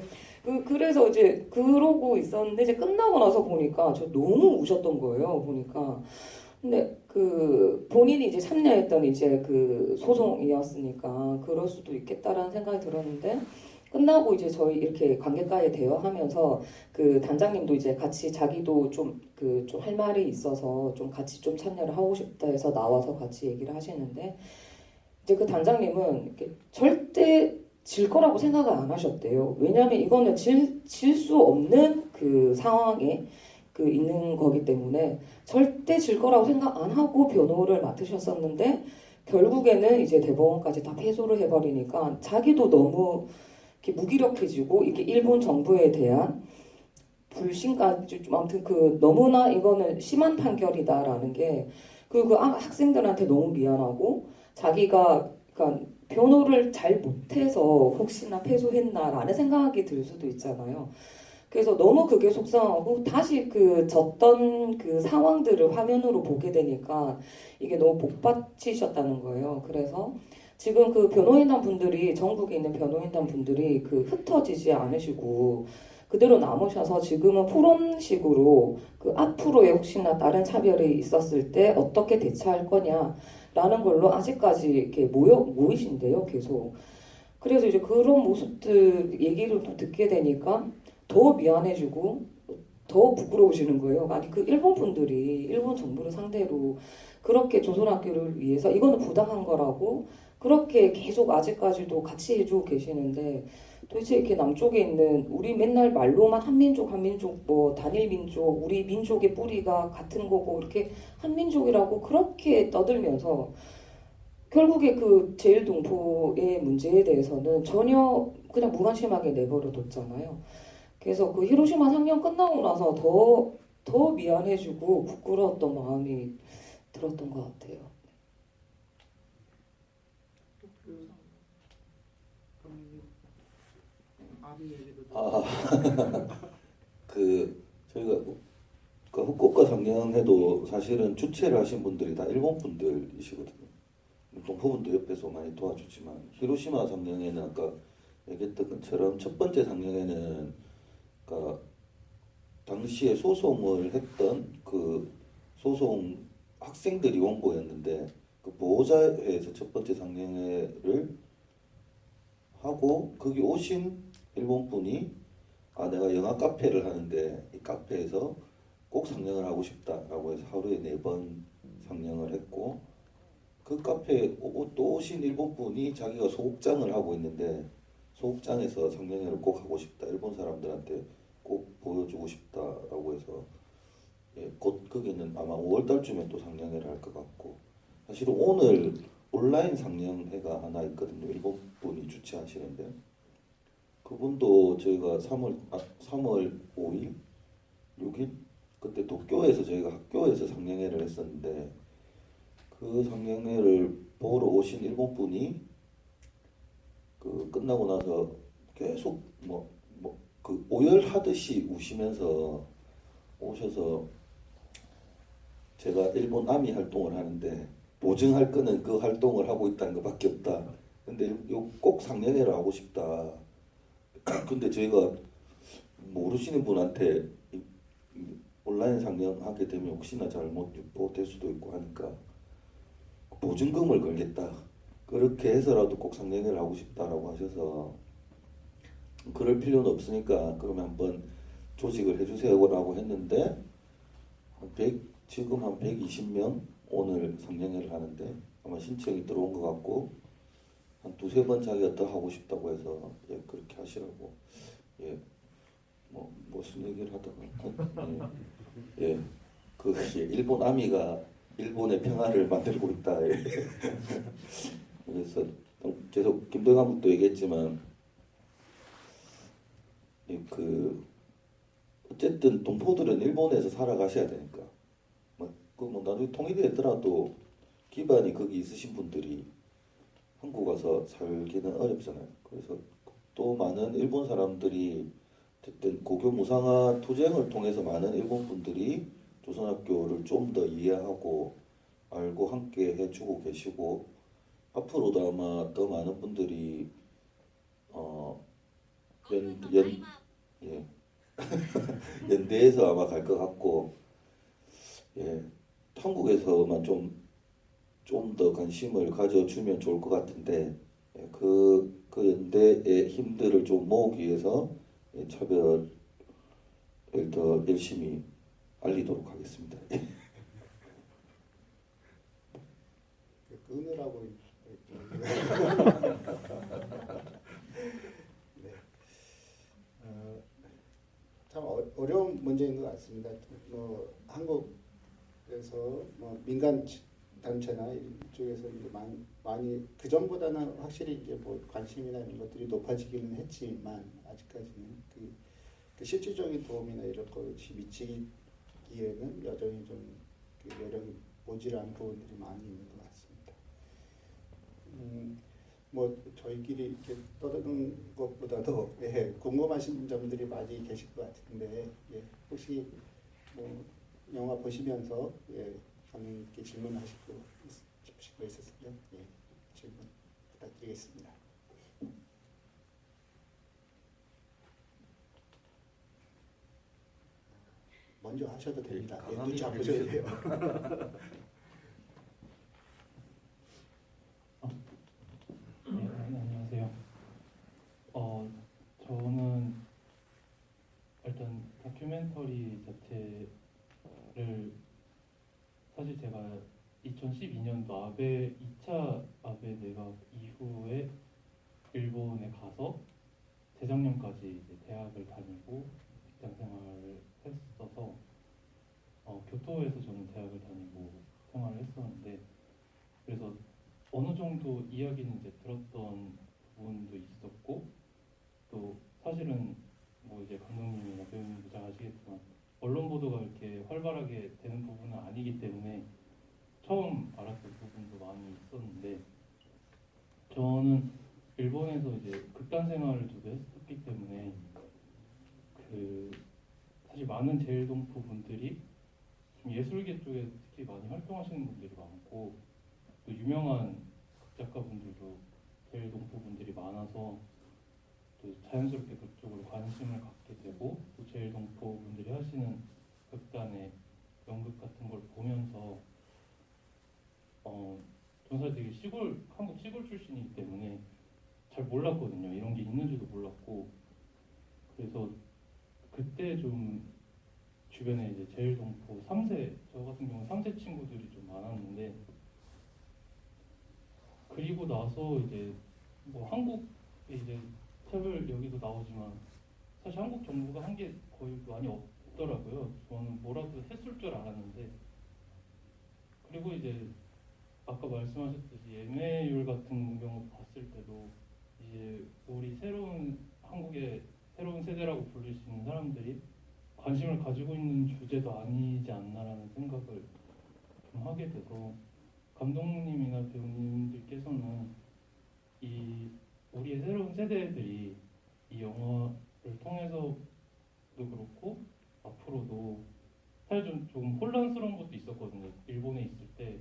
그래서 이제 그러고 있었는데 이제 끝나고 나서 보니까 저 너무 우셨던 거예요. 보니까. 근데 그 본인이 이제 참여했던 이제 그 소송이었으니까 그럴 수도 있겠다라는 생각이 들었는데 끝나고 이제 저희 이렇게 관객과의 대화하면서 그 단장님도 이제 같이 자기도 좀 할 말이 있어서 좀 같이 좀 참여를 하고 싶다 해서 나와서 같이 얘기를 하시는데 이제 그 단장님은 이렇게 절대 질 거라고 생각을 안 하셨대요. 왜냐하면 이거는 질 수 없는 그 상황에 그 있는 거기 때문에 절대 질 거라고 생각 안 하고 변호를 맡으셨었는데 결국에는 이제 대법원까지 다 패소를 해버리니까 자기도 너무 이렇게 무기력해지고 이게 일본 정부에 대한 불신까지 좀 아무튼 그 너무나 이거는 심한 판결이다라는 게 그 학생들한테 너무 미안하고 자기가 그러니까 변호를 잘 못해서 혹시나 패소했나라는 생각이 들 수도 있잖아요. 그래서 너무 그게 속상하고 다시 그 졌던 그 상황들을 화면으로 보게 되니까 이게 너무 복받치셨다는 거예요. 그래서 지금 그 변호인단 분들이 전국에 있는 변호인단 분들이 그 흩어지지 않으시고 그대로 남으셔서 지금은 포럼식으로 그 앞으로의 혹시나 다른 차별이 있었을 때 어떻게 대처할 거냐라는 걸로 아직까지 이렇게 모이신대요, 계속. 그래서 이제 그런 모습들 얘기를 또 듣게 되니까 더 미안해지고 더 부끄러우시는 거예요. 아니 그 일본 분들이 일본 정부를 상대로 그렇게 조선학교를 위해서 이거는 부당한 거라고 그렇게 계속 아직까지도 같이 해주고 계시는데 도대체 이렇게 남쪽에 있는 우리 맨날 말로만 한민족 뭐 단일 민족 우리 민족의 뿌리가 같은 거고 이렇게 한민족이라고 그렇게 떠들면서 결국에 그 제일동포의 문제에 대해서는 전혀 그냥 무관심하게 내버려 뒀잖아요. 그래서 그 히로시마 상영 끝나고 나서 더 미안해지고 부끄러웠던 마음이 들었던 것 같아요. 그 그럼 아리 얘기도 좀 아, 저희가 그 후쿠오카 상영회도 사실은 주최를 하신 분들이 다 일본 분들이시거든요. 동포분도 옆에서 많이 도와주지만 히로시마 상영회는 아까 얘기했던 것처럼 첫 번째 상영회는 그러니까 당시에 소송을 했던 그 소송 학생들이 원고였는데 그 보호자회에서 첫 번째 상영회를 하고 거기 오신 일본 분이 내가 영화 카페를 하는데 이 카페에서 꼭 상영을 하고 싶다라고 해서 하루에 4번 상영을 했고 그 카페에 또 오신 일본 분이 자기가 소극장을 하고 있는데 소극장에서 상영회를 꼭 하고 싶다 일본 사람들한테 꼭 보여주고 싶다라고 해서 곧 거기는 아마 5월 달쯤에 또 상영회를 할 것 같고 사실은 오늘 온라인 상영회가 하나 있거든요. 일본 분이 주최하시는데 그분도 저희가 3월 5일, 6일 그때 도쿄에서 저희가 학교에서 상영회를 했었는데 그 상영회를 보러 오신 일본 분이 그 끝나고 나서 계속 그 오열하듯이 우시면서 오셔서 제가 일본 아미 활동을 하는데 보증할 거는 그 활동을 하고 있다는 것밖에 없다. 근데 꼭 상영회를 하고 싶다. 근데 저희가 모르시는 분한테 온라인 상영하게 되면 혹시나 잘못 유포될 수도 있고 하니까 보증금을 걸겠다. 그렇게 해서라도 꼭 상영회를 하고 싶다라고 하셔서 그럴 필요는 없으니까 그러면 한번 조직을 해주세요라고 했는데 지금 한 120명 오늘 상영회를 하는데 아마 신청이 들어온 것 같고 한 두세 번 자기가 더 하고 싶다고 해서 그렇게 하시라고 무슨 얘기를 하다가 일본 아미가 일본의 평화를 만들고 있다. 그래서 계속 김동현 감독도 얘기했지만 어쨌든 동포들은 일본에서 살아가셔야 되니까 나중에 통일되더라도 기반이 거기 있으신 분들이 한국 와서 살기는 어렵잖아요. 그래서 또 많은 일본 사람들이 어쨌든 고교 무상화 투쟁을 통해서 많은 일본 분들이 조선학교를 좀 더 이해하고 알고 함께 해주고 계시고 앞으로도 아마 더 많은 분들이 연대에서 아마 갈 것 같고 한국에서만 좀 더 관심을 가져주면 좋을 것 같은데 그 연대의 힘들을 좀 모으기 위해서 차별을 더 열심히 알리도록 하겠습니다. 끊으라고 했죠. 네. 참 어려운 문제인 것 같습니다. 한국에서 민간 단체나 이쪽에서 이제 많이 그 전보다는 확실히 이제 관심이나 이런 것들이 높아지기는 했지만 아직까지는 그 실질적인 도움이나 이런 것이 미치기에는 여전히 좀 여력이 모자란 부분들이 많이 있는 것 같습니다. 저희끼리 이렇게 떠드는 것보다도 궁금하신 점들이 많이 계실 것 같은데 혹시 영화 보시면서 감독님께 질문하시고 싶으신 거 있었으면 질문 부탁드리겠습니다. 먼저 하셔도 됩니다. 눈치 안 보셔도 돼요. 안녕하세요. 저는 일단 다큐멘터리 자체를 사실 제가 2012년도 2차 아베 내각 이후에 일본에 가서 재작년까지 이제 대학을 다니고 직장 생활을 했어서 교토에서 저는 대학을 다니고 생활을 했었는데 그래서 어느 정도 이야기는 이제 들었던 부분도 있었고 또 사실은 이제 감독님이나 배우님도 잘 아시겠지만 언론 보도가 이렇게 활발하게 되는 부분은 아니기 때문에 처음 알았던 부분도 많이 있었는데 저는 일본에서 이제 극단 생활을 저도 했었기 때문에 그 사실 많은 제일동포 분들이 좀 예술계 쪽에 특히 많이 활동하시는 분들이 많고 또 유명한 작가분들도 제일동포 분들이 많아서 또 자연스럽게 그쪽으로 관심을 갖게 되고 또 제일동포 분들이 하시는 극단의 연극 같은 걸 보면서 저는 사실 되게 한국 시골 출신이기 때문에 잘 몰랐거든요. 이런 게 있는지도 몰랐고 그래서 그때 좀 주변에 이제 제일동포 3세 저 같은 경우는 3세 친구들이 좀 많았는데 그리고 나서 이제 뭐 한국에 이제 책을 여기도 나오지만 사실 한국 정부가 한 게 거의 많이 없더라고요. 저는 뭐라도 했을 줄 알았는데 그리고 이제 아까 말씀하셨듯이 예매율 같은 경우 봤을 때도 이제 우리 한국의 새로운 세대라고 불릴 수 있는 사람들이 관심을 가지고 있는 주제도 아니지 않나라는 생각을 좀 하게 돼서 감독님이나 배우님들께서는 이 우리의 새로운 세대들이 이 영화를 통해서도 그렇고 앞으로도 사실 조금 혼란스러운 것도 있었거든요. 일본에 있을 때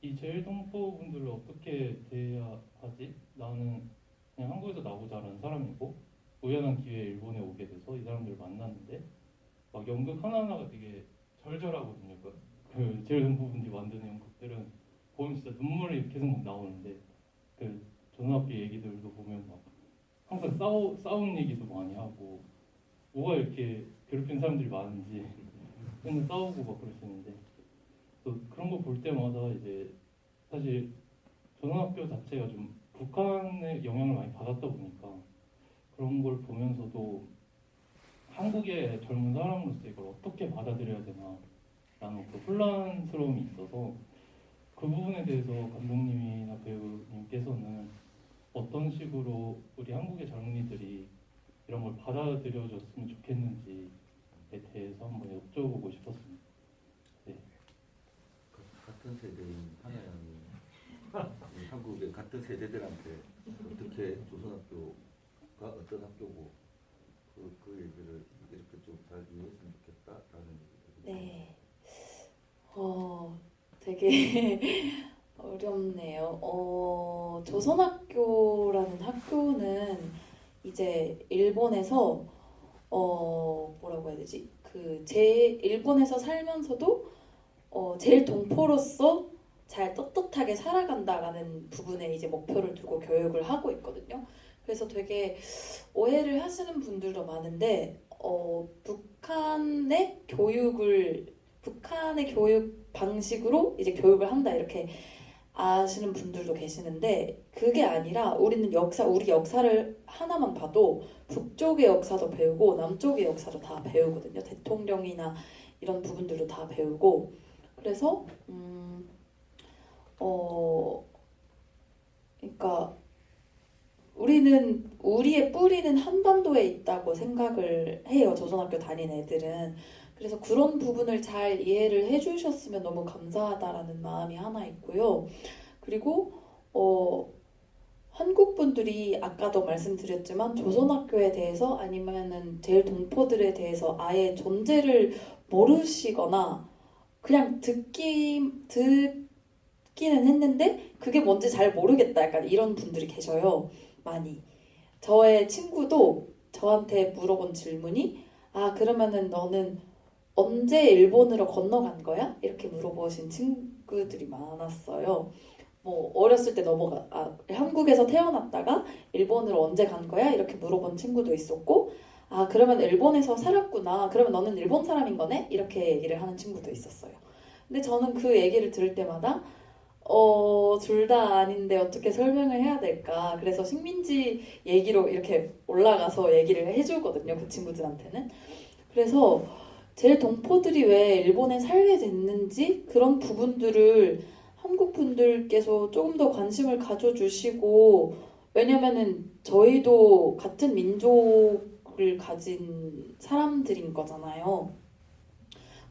이 제일동포 분들을 어떻게 대해야 하지? 나는 그냥 한국에서 나고 자란 사람이고 우연한 기회에 일본에 오게 돼서 이 사람들을 만났는데 막 연극 하나하나가 되게 절절하거든요. 그 제일동포 분들이 만드는 연극들은 보면 진짜 눈물이 계속 막 나오는데 그 전학교 얘기들도 보면 막 항상 싸운 얘기도 많이 하고 뭐가 이렇게 괴롭힌 사람들이 많은지 맨날 싸우고 막 그러시는데 또 그런 거 볼 때마다 이제 사실 전학교 자체가 좀 북한의 영향을 많이 받았다 보니까 그런 걸 보면서도 한국의 젊은 사람으로서 이걸 어떻게 받아들여야 되나라는 그 혼란스러움이 있어서 그 부분에 대해서 감독님이나 배우님께서는 어떤 식으로 우리 한국의 젊은이들이 이런 걸 받아들여줬으면 좋겠는지에 대해서 한번 여쭤보고 싶었습니다. 네. 같은 세대인 하나 양이 한국의 같은 세대들한테 어떻게 조선학교가 어떤 학교고 그 얘기를 이렇게 좀 잘 이해했으면 좋겠다라는 얘기를 네. 되게 어렵네요. 조선학교라는 학교는 이제 일본에서 뭐라고 해야 되지? 일본에서 살면서도 제일 동포로서 잘 떳떳하게 살아간다라는 부분에 이제 목표를 두고 교육을 하고 있거든요. 그래서 되게 오해를 하시는 분들도 많은데 북한의 교육 방식으로 이제 교육을 한다 이렇게 아시는 분들도 계시는데 그게 아니라 우리 역사를 하나만 봐도 북쪽의 역사도 배우고 남쪽의 역사도 다 배우거든요. 대통령이나 이런 부분들도 다 배우고 그래서 그러니까 우리의 뿌리는 한반도에 있다고 생각을 해요. 조선학교 다니는 애들은. 그래서 그런 부분을 잘 이해를 해주셨으면 너무 감사하다라는 마음이 하나 있고요. 그리고 한국 분들이 아까도 말씀드렸지만 조선학교에 대해서 아니면은 제일 동포들에 대해서 아예 존재를 모르시거나 그냥 듣기는 했는데 그게 뭔지 잘 모르겠다 약간 이런 분들이 계셔요. 많이. 저의 친구도 저한테 물어본 질문이 그러면은 너는 언제 일본으로 건너간 거야? 이렇게 물어보신 친구들이 많았어요. 뭐 어렸을 때 한국에서 태어났다가 일본으로 언제 간 거야? 이렇게 물어본 친구도 있었고 그러면 일본에서 살았구나. 그러면 너는 일본 사람인 거네? 이렇게 얘기를 하는 친구도 있었어요. 근데 저는 그 얘기를 들을 때마다 둘 다 아닌데 어떻게 설명을 해야 될까? 그래서 식민지 얘기로 이렇게 올라가서 얘기를 해주거든요. 그 친구들한테는. 그래서 제일 동포들이 왜 일본에 살게 됐는지 그런 부분들을 한국 분들께서 조금 더 관심을 가져주시고 왜냐면은 저희도 같은 민족을 가진 사람들인 거잖아요.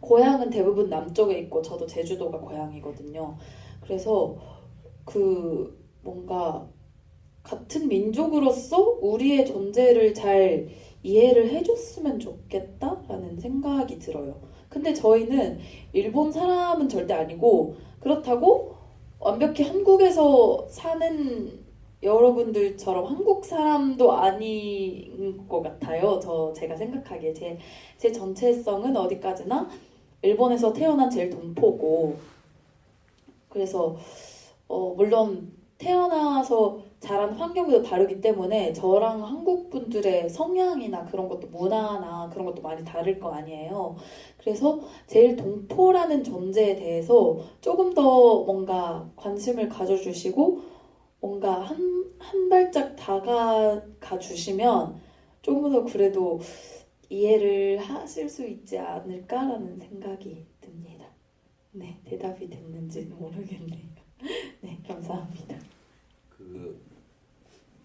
고향은 대부분 남쪽에 있고 저도 제주도가 고향이거든요. 그래서 그 뭔가 같은 민족으로서 우리의 존재를 잘 이해를 해줬으면 좋겠다라는 생각이 들어요. 근데 저희는 일본 사람은 절대 아니고 그렇다고 완벽히 한국에서 사는 여러분들처럼 한국 사람도 아닌 것 같아요. 제가 생각하기에 제 정체성은 어디까지나 일본에서 태어난 제일 동포고 그래서 물론 태어나서 자란 환경도 다르기 때문에 저랑 한국 분들의 성향이나 그런 것도 문화나 그런 것도 많이 다를 거 아니에요. 그래서 제일 동포라는 존재에 대해서 조금 더 뭔가 관심을 가져주시고 뭔가 한 발짝 다가가 주시면 조금 더 그래도 이해를 하실 수 있지 않을까라는 생각이 듭니다. 네, 대답이 됐는지는 모르겠네요. 네, 감사합니다.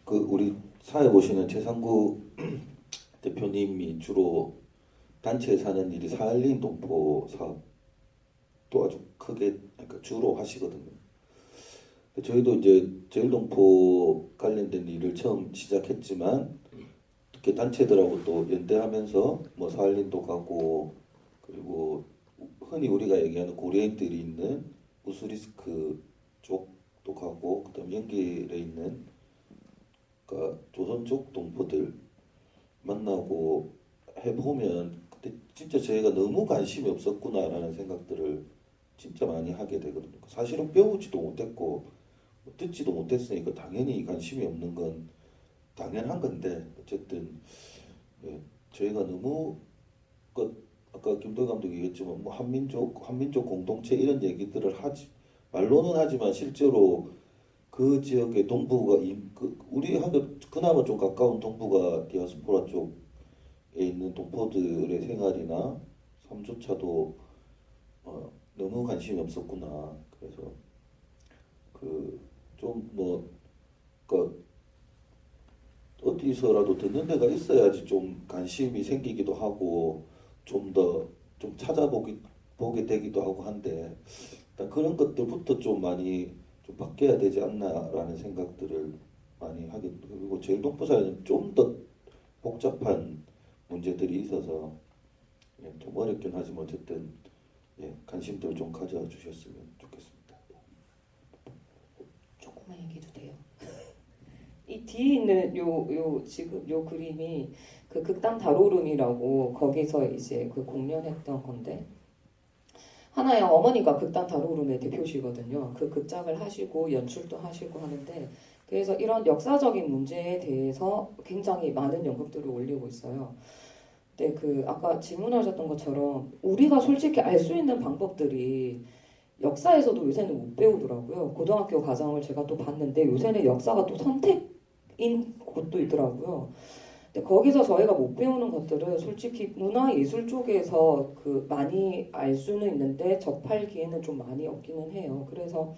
그 우리 사회 보시는 최상구 대표님이 주로 단체에 사는 일이 사할린 동포 사업도 아주 크게 그러니까 주로 하시거든요. 저희도 이제 제일동포 관련된 일을 처음 시작했지만 이렇게 단체들하고 또 연대하면서 뭐 사할린도 가고 그리고 흔히 우리가 얘기하는 고려인들이 있는 우스리스크 쪽도 가고 그다음 연길에 있는 그러니까 조선 쪽 동포들 만나고 해보면 그때 진짜 저희가 너무 관심이 없었구나라는 생각들을 진짜 많이 하게 되거든요. 사실은 배우지도 못했고 듣지도 못했으니까 당연히 관심이 없는 건 당연한 건데 어쨌든 저희가 너무 아까 김도희 감독이 얘기했지만 뭐 한민족 공동체 이런 얘기들을 말로는 하지만 실제로 그 지역의 동부가 우리 하고 그나마 좀 가까운 동부가 디아스포라 쪽에 있는 동포들의 생활이나 삶조차도 너무 관심이 없었구나. 그래서 어디서라도 듣는 데가 있어야지 좀 관심이 생기기도 하고 좀 찾아보게 되기도 하고 한데 일단 그런 것들부터 좀 많이 좀 바뀌어야 되지 않나라는 생각들을 많이 하게 되고 그리고 제일동포 사회는 좀 더 복잡한 문제들이 있어서 좀 어렵긴 하지만 어쨌든 관심들 좀 가져주셨으면 좋겠습니다. 조금만 얘기해도 돼요. 이 뒤에 있는 요 지금 요 그림이 그 극단 다로름이라고 거기서 이제 그 공연했던 건데 하나양 어머니가 극단 다로름의 대표시거든요. 그 극작을 하시고 연출도 하시고 하는데 그래서 이런 역사적인 문제에 대해서 굉장히 많은 연극들을 올리고 있어요. 근데 그 아까 질문하셨던 것처럼 우리가 솔직히 알 수 있는 방법들이 역사에서도 요새는 못 배우더라고요. 고등학교 과정을 제가 또 봤는데 요새는 역사가 또 선택인 곳도 있더라고요. 근데 거기서 저희가 못 배우는 것들은 솔직히 문화예술 쪽에서 그 많이 알 수는 있는데 접할 기회는 좀 많이 없기는 해요. 그래서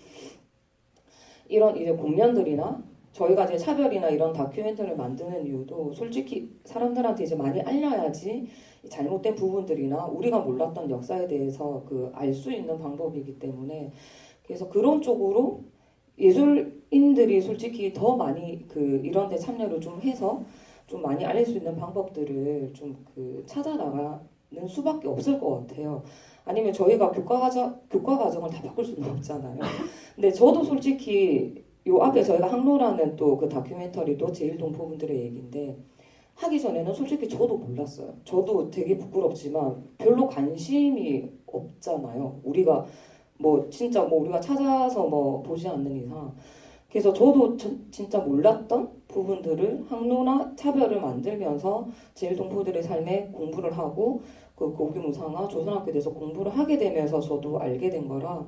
이런 이제 공연들이나 저희가 이제 차별이나 이런 다큐멘터리를 만드는 이유도 솔직히 사람들한테 이제 많이 알려야지 잘못된 부분들이나 우리가 몰랐던 역사에 대해서 그 알 수 있는 방법이기 때문에 그래서 그런 쪽으로 예술인들이 솔직히 더 많이 그 이런 데 참여를 좀 해서 좀 많이 알릴 수 있는 방법들을 좀 그 찾아 나가는 수밖에 없을 것 같아요. 아니면 저희가 교과 과정을 다 바꿀 수는 없잖아요. 근데 저도 솔직히 요 앞에 저희가 항로라는 또 그 다큐멘터리도 제일동포분들의 얘기인데 하기 전에는 솔직히 저도 몰랐어요. 저도 되게 부끄럽지만 별로 관심이 없잖아요. 우리가 뭐 진짜 뭐 우리가 찾아서 뭐 보지 않는 이상. 그래서 저도 진짜 몰랐던 부분들을 항로나 차별을 만들면서 제일동포들의 삶에 공부를 하고 그 고교무상화 조선학교에 대해서 공부를 하게 되면서 저도 알게 된 거라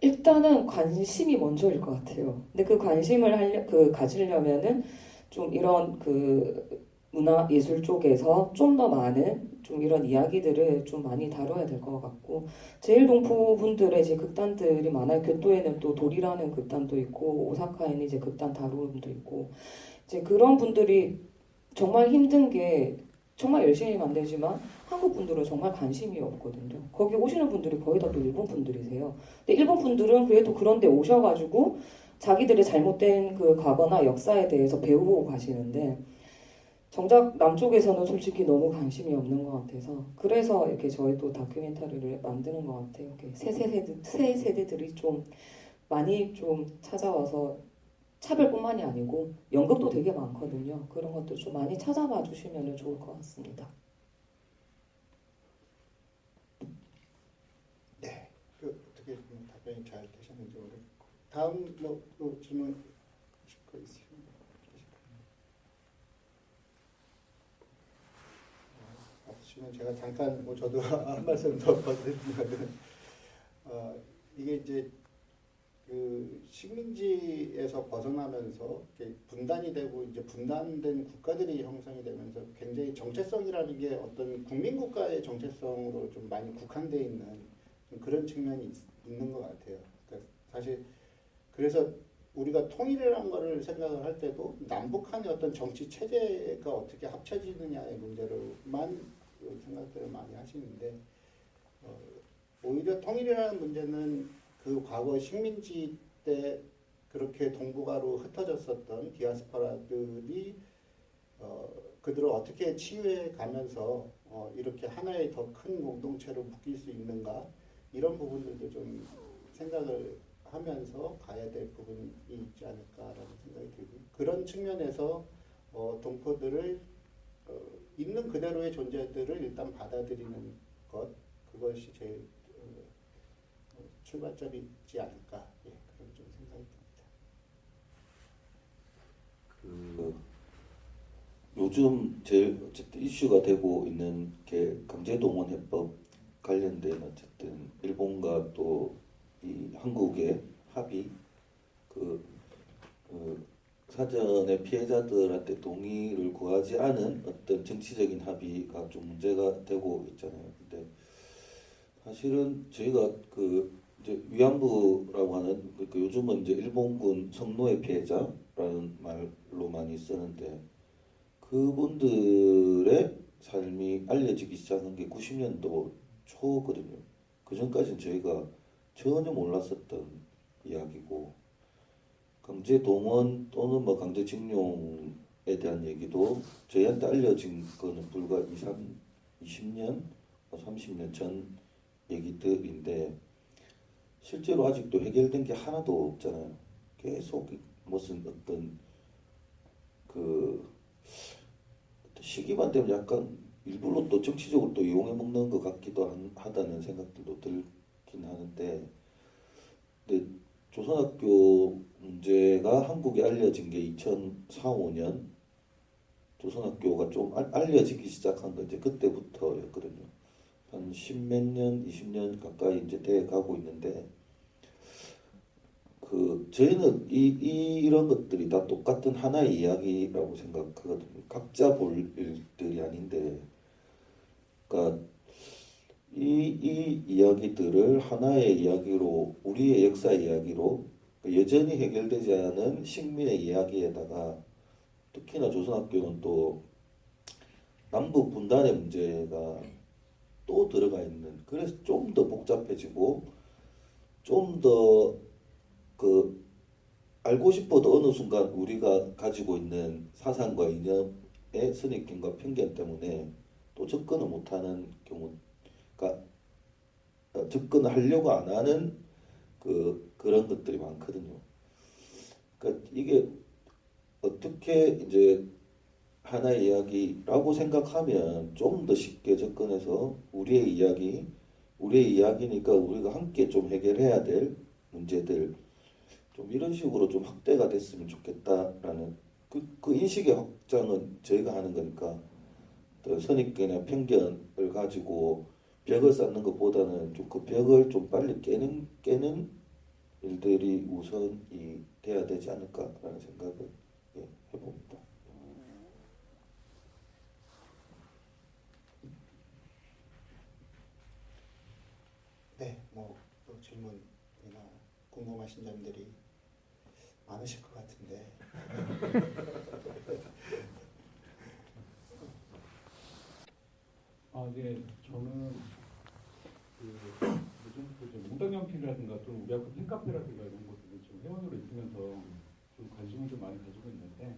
일단은 관심이 먼저일 것 같아요. 근데 그 관심을 가지려면은 좀 이런 그 문화 예술 쪽에서 좀 더 많은 좀 이런 이야기들을 좀 많이 다뤄야 될 것 같고 제일동포 분들의 이제 극단들이 많아요. 교토에는 또 도리라는 극단도 있고 오사카에는 이제 극단 다루음도 있고 이제 그런 분들이 정말 힘든 게 정말 열심히 만들지만 한국 분들은 정말 관심이 없거든요. 거기 오시는 분들이 거의 다 또 일본 분들이세요. 근데 일본 분들은 그래도 그런데 오셔가지고 자기들의 잘못된 그 과거나 역사에 대해서 배우고 가시는데 정작 남쪽에서는 솔직히 너무 관심이 없는 것 같아서 그래서 이렇게 저희 또 다큐멘터리를 만드는 것 같아요. 이렇게 새 세대들이 좀 많이 좀 찾아와서 차별뿐만이 아니고 연극도 되게 많거든요. 그런 것도 좀 많이 찾아봐 주시면 좋을 것 같습니다. 네, 그 어떻게 답변이 잘 되셨는지 모르겠고 다음 또 질문 하실 거 있으시면 없으시면 제가 잠깐 저도 한 말씀 더 드리면은 이게 이제 그 식민지에서 벗어나면서 이렇게 분단이 되고 이제 분단된 국가들이 형성이 되면서 굉장히 정체성이라는 게 어떤 국민국가의 정체성으로 좀 많이 국한되어 있는 좀 그런 측면이 있는 것 같아요. 그러니까 사실 그래서 우리가 통일이라는 거를 생각을 할 때도 남북한의 어떤 정치 체제가 어떻게 합쳐지느냐의 문제로만 생각들을 많이 하시는데 오히려 통일이라는 문제는 그 과거 식민지 때 그렇게 동북아로 흩어졌었던 디아스포라들이 그들을 어떻게 치유해 가면서 이렇게 하나의 더 큰 공동체로 묶일 수 있는가 이런 부분들도 좀 생각을 하면서 가야 될 부분이 있지 않을까라는 생각이 들고 그런 측면에서 동포들을 있는 그대로의 존재들을 일단 받아들이는 것 그것이 제일 출발점이지 않을까 그런 좀 생각이 듭니다. 요즘 제일 어쨌든 이슈가 되고 있는 게 강제동원 관련된 어쨌든 일본과 또 이 한국의 합의 사전에 피해자들한테 동의를 구하지 않은 어떤 정치적인 합의가 좀 문제가 되고 있잖아요. 근데 사실은 저희가 이제 위안부라고 하는 요즘은 이제 일본군 성노예 피해자라는 말로 많이 쓰는데 그분들의 삶이 알려지기 시작한 게 90년도 초거든요. 그 전까지는 저희가 전혀 몰랐었던 이야기고 강제동원 또는 뭐 강제징용에 대한 얘기도 저희한테 알려진 거는 불과 20년, 30년 전 얘기들인데 실제로 아직도 해결된 게 하나도 없잖아요. 계속 무슨 어떤 시기만 되면 약간 일부러 또 정치적으로 또 이용해 먹는 것 같기도 하다는 생각들도 들긴 하는데 근데 조선학교 문제가 한국에 알려진 게 2004, 5년 조선학교가 좀 알려지기 시작한 건 이제 그때부터였거든요. 한 10몇 년, 20년 가까이 이제 돼 가고 있는데 저희는 이런 것들이 다 똑같은 하나의 이야기라고 생각하거든요. 각자 볼 일들이 아닌데, 그러니까 이 이야기들을 하나의 이야기로 우리의 역사 이야기로 여전히 해결되지 않은 식민의 이야기에다가 특히나 조선학교는 또 남북 분단의 문제가 또 들어가 있는 그래서 좀 더 복잡해지고 좀 더 알고 싶어도 어느 순간 우리가 가지고 있는 사상과 이념의 선입견과 편견 때문에 또 접근을 못하는 경우가 접근을 하려고 안 하는 그런 것들이 많거든요. 그러니까 이게 어떻게 이제 하나의 이야기라고 생각하면 좀 더 쉽게 접근해서 우리의 이야기니까 우리가 함께 좀 해결해야 될 문제들 좀 이런 식으로 좀 확대가 됐으면 좋겠다라는 그 인식의 확장은 저희가 하는 거니까 또 선입견이나 편견을 가지고 벽을 쌓는 것보다는 좀 그 벽을 좀 빨리 깨는 일들이 우선이 돼야 되지 않을까라는 생각을 해봅니다. 네, 또 질문이나 궁금하신 점들이 많으실 것 같은데 네, 저는 요즘 몽땅연필이라든가 좀 우리 학교 팬카페라든가 이런 것들을 좀 회원으로 있으면서 좀 관심을 좀 많이 가지고 있는데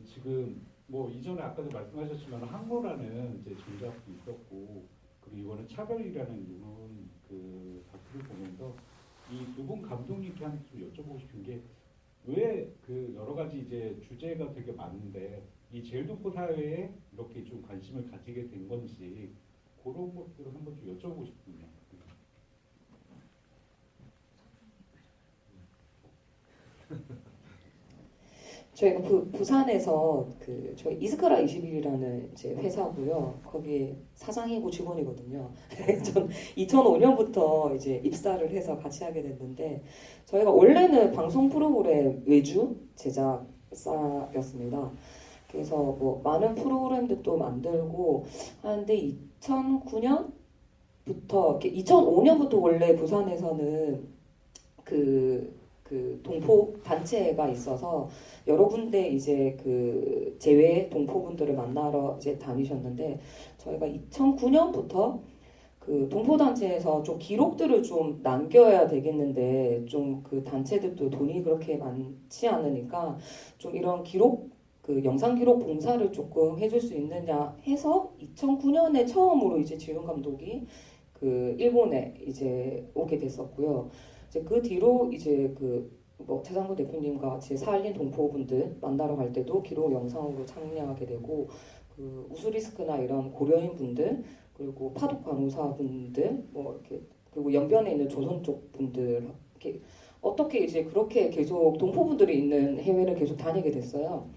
지금 뭐 이전에 아까도 말씀하셨지만 항로라는 이제 전작도 있었고 그리고 이거는 차별이라는 이런 다큐를 보면서 이 두 분 감독님께 한 좀 여쭤보고 싶은 게 왜 여러 가지 이제 주제가 되게 많은데 이 제일동포 사회에 이렇게 좀 관심을 가지게 된 건지 그런 것들을 한번 좀 여쭤보고 싶군요. 저희가 부산에서 저희 이스카라 21이라는 이제 회사고요. 거기에 사장이고 직원이거든요. 전 2005년부터 이제 입사를 해서 같이 하게 됐는데 저희가 원래는 방송 프로그램 외주 제작사였습니다. 그래서 뭐 많은 프로그램들도 만들고 하는데 2009년부터 2005년부터 원래 부산에서는 그 동포 단체가 있어서 여러 군데 이제 제외 동포분들을 만나러 이제 다니셨는데 저희가 2009년부터 동포 단체에서 좀 기록들을 좀 남겨야 되겠는데 좀 단체들도 돈이 그렇게 많지 않으니까 좀 이런 기록 영상 기록 봉사를 조금 해줄 수 있느냐 해서 2009년에 처음으로 이제 지훈 감독이 일본에 이제 오게 됐었고요. 이제 그 뒤로 이제 뭐 최상구 대표님과 같이 살린 동포분들 만나러 갈 때도 기록 영상으로 참여하게 되고 우수리스크나 이런 고려인 분들 그리고 파독 간호사분들 뭐 이렇게 그리고 연변에 있는 조선 쪽 분들 이렇게 어떻게 이제 그렇게 계속 동포분들이 있는 해외를 계속 다니게 됐어요.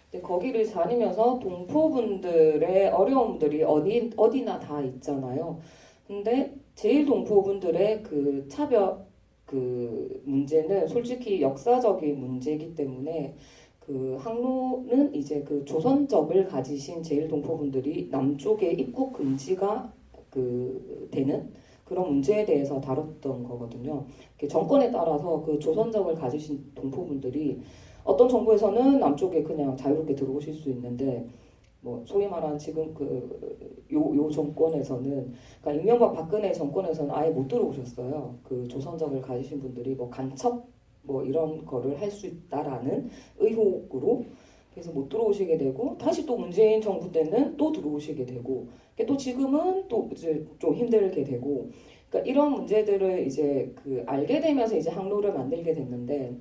근데 거기를 다니면서 동포분들의 어려움들이 어디나 다 있잖아요. 근데 제일 동포분들의 차별 문제는 솔직히 역사적인 문제이기 때문에 항로는 이제 조선적을 가지신 제일 동포분들이 남쪽에 입국 금지가 되는 그런 문제에 대해서 다뤘던 거거든요. 정권에 따라서 조선적을 가지신 동포분들이 어떤 정부에서는 남쪽에 그냥 자유롭게 들어오실 수 있는데 뭐 소위 말하는 지금 요 정권에서는 그러니까 이명박 박근혜 정권에서는 아예 못 들어오셨어요. 조선적을 가지신 분들이 뭐 간첩 뭐 이런 거를 할 수 있다라는 의혹으로 그래서 못 들어오시게 되고 다시 또 문재인 정부 때는 또 들어오시게 되고 또 지금은 또 이제 좀 힘들게 되고 그러니까 이런 문제들을 이제 알게 되면서 이제 항로를 만들게 됐는데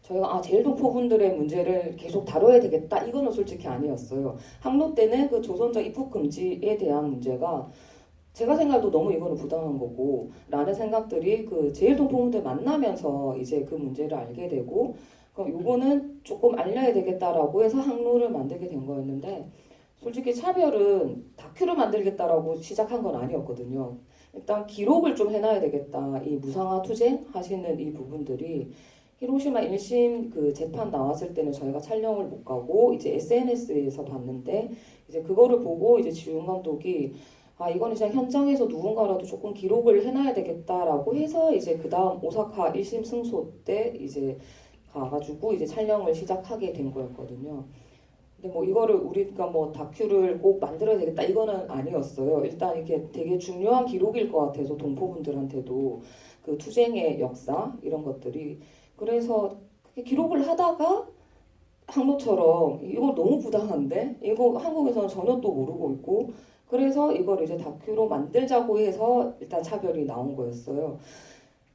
저희가 제일 동포분들의 문제를 계속 다뤄야 되겠다 이거는 솔직히 아니었어요. 항로 때는 조선적 입국 금지에 대한 문제가 제가 생각해도 너무 이거는 부당한 거고 라는 생각들이 제일 동포분들 만나면서 이제 그 문제를 알게 되고 그럼 요거는 조금 알려야 되겠다라고 해서 항로를 만들게 된 거였는데 솔직히 차별은 다큐를 만들겠다라고 시작한 건 아니었거든요. 일단 기록을 좀 해놔야 되겠다. 이 무상화 투쟁 하시는 이 부분들이 히로시마 1심 재판 나왔을 때는 저희가 촬영을 못 가고 이제 SNS에서 봤는데 이제 그거를 보고 이제 지훈 감독이 이거는 그냥 현장에서 누군가라도 조금 기록을 해놔야 되겠다라고 해서 이제 그 다음 오사카 1심 승소 때 이제 가가지고 이제 촬영을 시작하게 된 거였거든요. 근데 뭐 이거를 우리가 뭐 다큐를 꼭 만들어야 되겠다 이거는 아니었어요. 일단 이게 되게 중요한 기록일 것 같아서 동포분들한테도 투쟁의 역사 이런 것들이 그래서 기록을 하다가 항로처럼 이거 너무 부당한데 이거 한국에서는 전혀 또 모르고 있고 그래서 이걸 이제 다큐로 만들자고 해서 일단 차별이 나온 거였어요.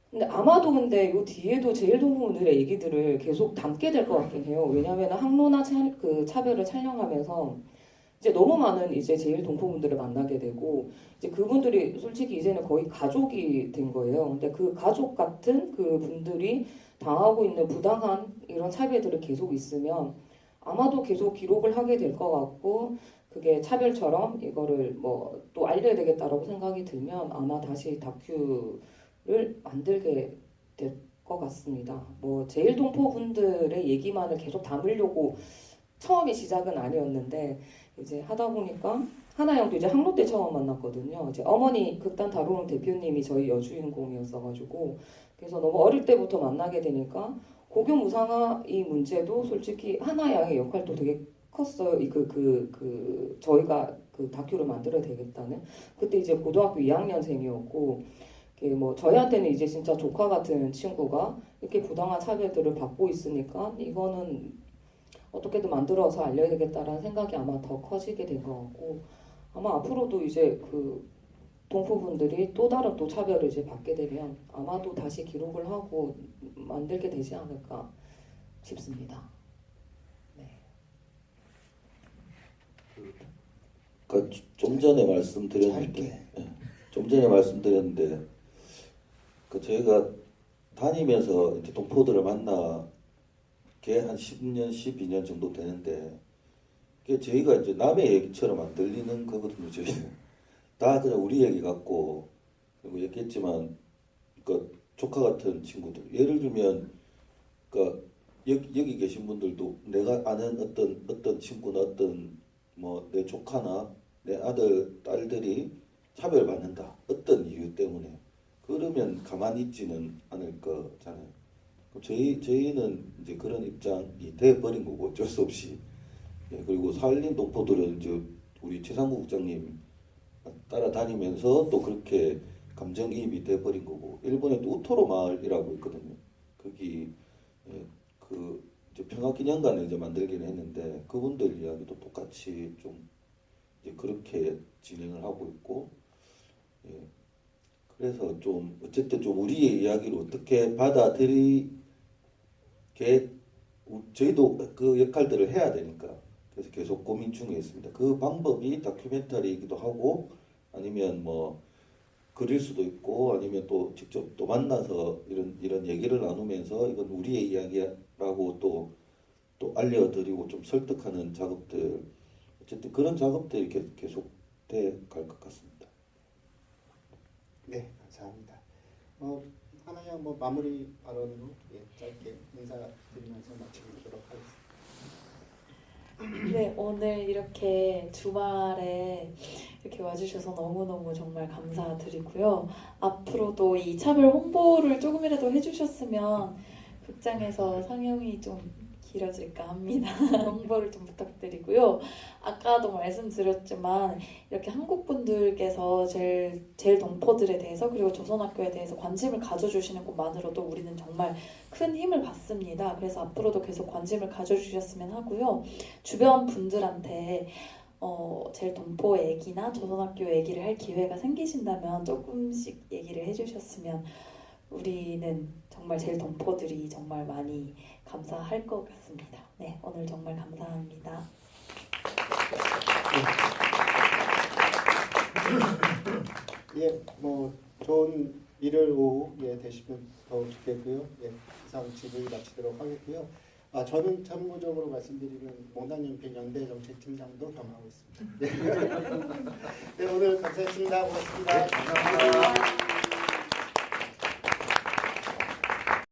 근데 아마도 근데 요 뒤에도 제일 동포분들의 얘기들을 계속 담게 될 것 같긴 해요. 왜냐하면 항로나 차별을 촬영하면서 이제 너무 많은 이제 제일 동포분들을 만나게 되고 이제 그분들이 솔직히 이제는 거의 가족이 된 거예요. 근데 그 가족 같은 분들이 당하고 있는 부당한 이런 차별들이 계속 있으면 아마도 계속 기록을 하게 될 것 같고 그게 차별처럼 이거를 뭐 또 알려야 되겠다라고 생각이 들면 아마 다시 다큐를 만들게 될 것 같습니다. 뭐 제일 동포분들의 얘기만을 계속 담으려고 처음에 시작은 아니었는데 이제 하다 보니까 하나영도 이제 항로 때 처음 만났거든요. 이제 어머니 극단 다루는 대표님이 저희 여주인공이었어가지고 그래서 너무 어릴 때부터 만나게 되니까 고교 무상화 이 문제도 솔직히 하나양의 역할도 되게 컸어요. 저희가 그 다큐를 만들어야 되겠다는. 그때 이제 고등학교 2학년생이었고, 뭐 저희한테는 이제 진짜 조카 같은 친구가 이렇게 부당한 차별들을 받고 있으니까 이거는 어떻게든 만들어서 알려야 되겠다라는 생각이 아마 더 커지게 된 것 같고, 아마 앞으로도 이제 그 동포분들이 또 다른 또 차별을 이제 받게 되면 아마도 다시 기록을 하고 만들게 되지 않을까 싶습니다. 네. 그러니까 좀 전에 말씀드렸는데, 좀 전에 말씀드렸는데, 그 저희가 다니면서 이제 동포들을 만나 한 10년, 12년 정도 되는데, 그게 저희가 이제 남의 얘기처럼 안 들리는 거거든요. 저희는 다 그냥 우리 얘기 같고, 그리고 얘기했지만, 그 조카 같은 친구들, 예를 들면, 그 여기 계신 분들도 내가 아는 어떤 친구나 뭐 내 조카나 내 아들, 딸들이 차별받는다. 어떤 이유 때문에. 그러면 가만히 있지는 않을 거잖아요. 그럼 저희는 이제 그런 입장이 돼버린 거고 어쩔 수 없이. 예, 그리고 살린 동포들은 이제 우리 최상국 국장님 따라다니면서 또 그렇게 감정이입이 돼버린 거고, 일본에 또 우토로 마을이라고 있거든요. 거기 그 이제 평화기념관을 이제 만들긴 했는데 그분들 이야기도 똑같이 좀 이제 그렇게 진행을 하고 있고, 예. 그래서 좀 어쨌든 좀 우리의 이야기를 어떻게 받아들이게 저희도 그 역할들을 해야 되니까 그래서 계속 고민 중에 있습니다. 그 방법이 다큐멘터리이기도 하고 아니면 뭐 글일 수도 있고 아니면 또 직접 또 만나서 이런 얘기를 나누면서 이건 우리의 이야기라고 또 알려드리고 좀 설득하는 작업들, 어쨌든 그런 작업들이 계속 돼 갈 것 같습니다. 네, 감사합니다. 하나야 뭐 마무리 발언으로 짧게 인사드리면서 마치도록 하겠습니다. 네, 오늘 이렇게 주말에 이렇게 와주셔서 너무너무 정말 감사드리고요. 앞으로도 이 차별 홍보를 조금이라도 해주셨으면 극장에서 상영이 좀 길어질까 합니다. 홍보를 좀 부탁드리고요. 아까도 말씀드렸지만 이렇게 한국 분들께서 제일 동포들에 대해서 그리고 조선학교에 대해서 관심을 가져주시는 것만으로도 우리는 정말 큰 힘을 받습니다. 그래서 앞으로도 계속 관심을 가져주셨으면 하고요. 주변 분들한테 제일 동포 얘기나 조선학교 얘기를 할 기회가 생기신다면 조금씩 얘기를 해주셨으면 우리는 정말 제일 동포들이 정말 많이 감사할 것 같습니다. 네, 오늘 정말 감사합니다. 예, 뭐 좋은 일요일 오후 되시면 더 좋겠고요. 예, 이상 질의 마치도록 하겠고요. 저는 참고적으로 말씀드리면 몽단연필 연대정책팀장도 겸하고 있습니다. 네, 오늘 감사했습니다. 고맙습니다.